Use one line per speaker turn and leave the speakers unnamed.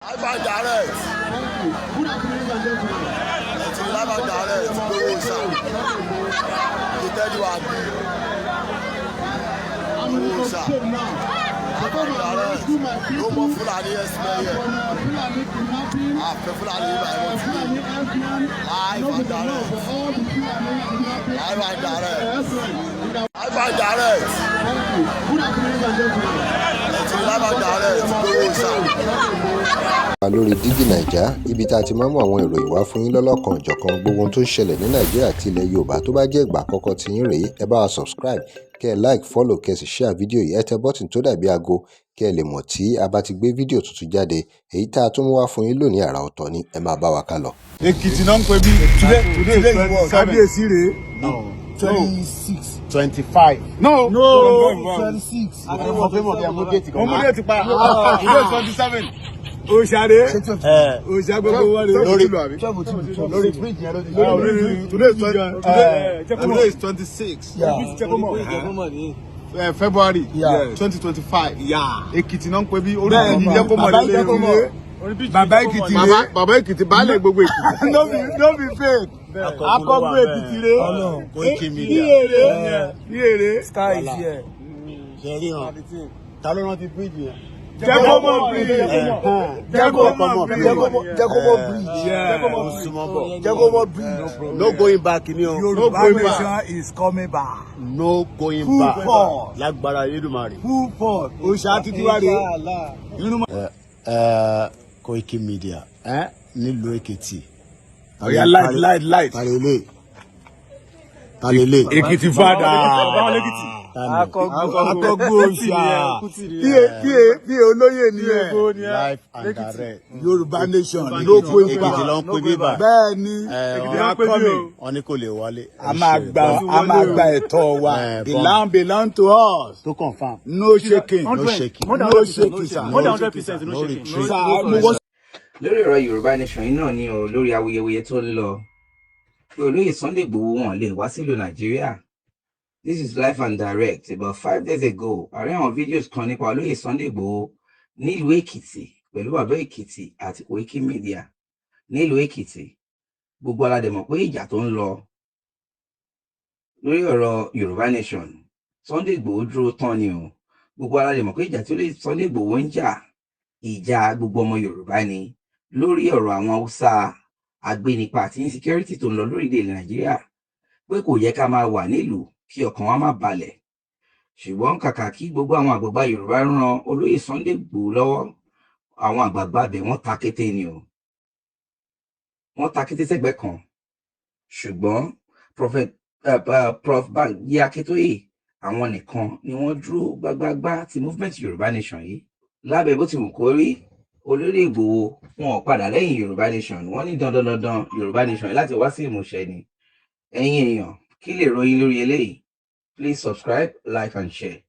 Live and direct. It's live and direct. Go sound. They tell you how to. Go sound. Live and direct. No more Fulani Herdsmen here. After Fulani Herdsmen. Live and direct. Live and direct. Live and direct. It's live and direct. Go sound.
Lórí DIGINAIJA ibi tá a ti máa ń mú àwọn ìròyìn wá fún yín lọ́lọ́kan ìjọ̀kan gbogbo ohun tó ń ṣẹlẹ̀ ní Nàìjíríà àti ilẹ̀ Yorùbá tó bá jẹ́ ìgbà àkọ́kọ́ tí yín rèé ẹ bá wa subscribe kẹ́ ẹ like follow kẹ́ ẹ sì share fídíò yìí ẹ tẹ bọ́tìn tó dàbí aago kẹ́ ẹ lè mọ̀ tí a bá ti gbé fídíò tuntun jáde èyí tá a tún mú wá fún yín lónìí àrà ọ̀tọ̀ ni ẹ máa bá wa ká lọ.
Èkìtì náà ń pè bí today kábíyèsí rèé.
26.
25. No.
26.
Ọmọdé ti pa. Today 27. Òṣàrè. Òṣà gbogbo wọn rèé.
Lórí bridge yẹn
Today is 26. February 2025. Èkìtì náà ń pè bí orúkọ yìí jẹ́ kó mọ̀ lélẹ̀. Bàbá Èkìtì rèé. Bàbá Èkìtì baálẹ̀ gbogbo Èkìtì. No be fake. Akọ́gbó Èkìtì rèé. Iyèrè.
Sky is here. Ṣẹ̀rí hàn. Ta ló rántí bridge yẹn?
Jẹ́kọ́mọ́ bridge.
Jẹ́kọ́mọ́ bridge. No going back ni o.
Yoruba nation
is coming back. No going
Full
back.
force.
Lágbára Elédùmarè.
Full force. Òṣà títí wá rèé.
Koiki Media nílùú Èkìtì.
Oya light.
Talele.
Èkìtì fada. Akọ́gbó òṣà. Bí olóyè ni ẹ̀.
Live and direct.
Yorùbá nation ló kó ipa.
Èkìtì ló ń pè bíbà.
Bẹ́ẹ̀ ni.
Wọ́n ní kò lè wọlé.
A máa gba ẹ̀tọ́ wa. The land belong to us.
To confirm.
No shaking.
No shaking.
No shaking, sir.
More than 100% no shaking.
Lórí ọ̀rọ̀ Yorùbá nation yìí náà ni o lórí awuyewuye tó ń lọ pé olóyè Sunday Igboho wọn lè wá sílùú Nàìjíríà. This is live and direct. About 5 days ago àrí àwọn fídíòs kan nípa olóyè Sunday Igboho nílùú Èkìtì pẹ̀lú bàbá Èkìtì àti Koiki Media nílùú Èkìtì. Gbogbo aládé mọ̀ pé ìjà tó ń lọ lórí ọ̀rọ̀ Yorùbá nation Sunday Igboho dúró tán ni o. Gbogbo aládé mọ̀ pé ìjà tí olóyè Sunday Igboho ń jà ìjà gbogbo ọmọ Yorùbá ni lórí ọ̀rọ̀ àwọn Haúsá agbénipa àti insecurity tó ń lọ lórílẹ̀-èdè Nàìjíríà pé kò yẹ ká máa wà nílùú kí ọkàn wa má balẹ̀. Ṣùgbọ́n kàkà kí gbogbo àwọn àgbààgbà Yorùbá ran olóyè Sunday Igboho lọ́wọ́ àwọn àgbààgbà bẹ̀ wọ́n ta kété ni o. Wọ́n ta kété sẹ́gbẹ́ kan. Ṣùgbọ́n Prof Banji Akintoye àwọn nìkan ni wọ́n dúró gbágbágbá ti movement Yorùbá nation yìí. Lábẹ́ bó ti wù kó rí olórí Igboho wọn ò padà lẹ́yìn Yorùbá nation wọ́n ní dandan Yorùbá nation láti wá sí ìmúṣẹ ni. Ẹ̀yin èèyàn kí lè ròyìn lórí eléyìí? Please subscribe, like and share.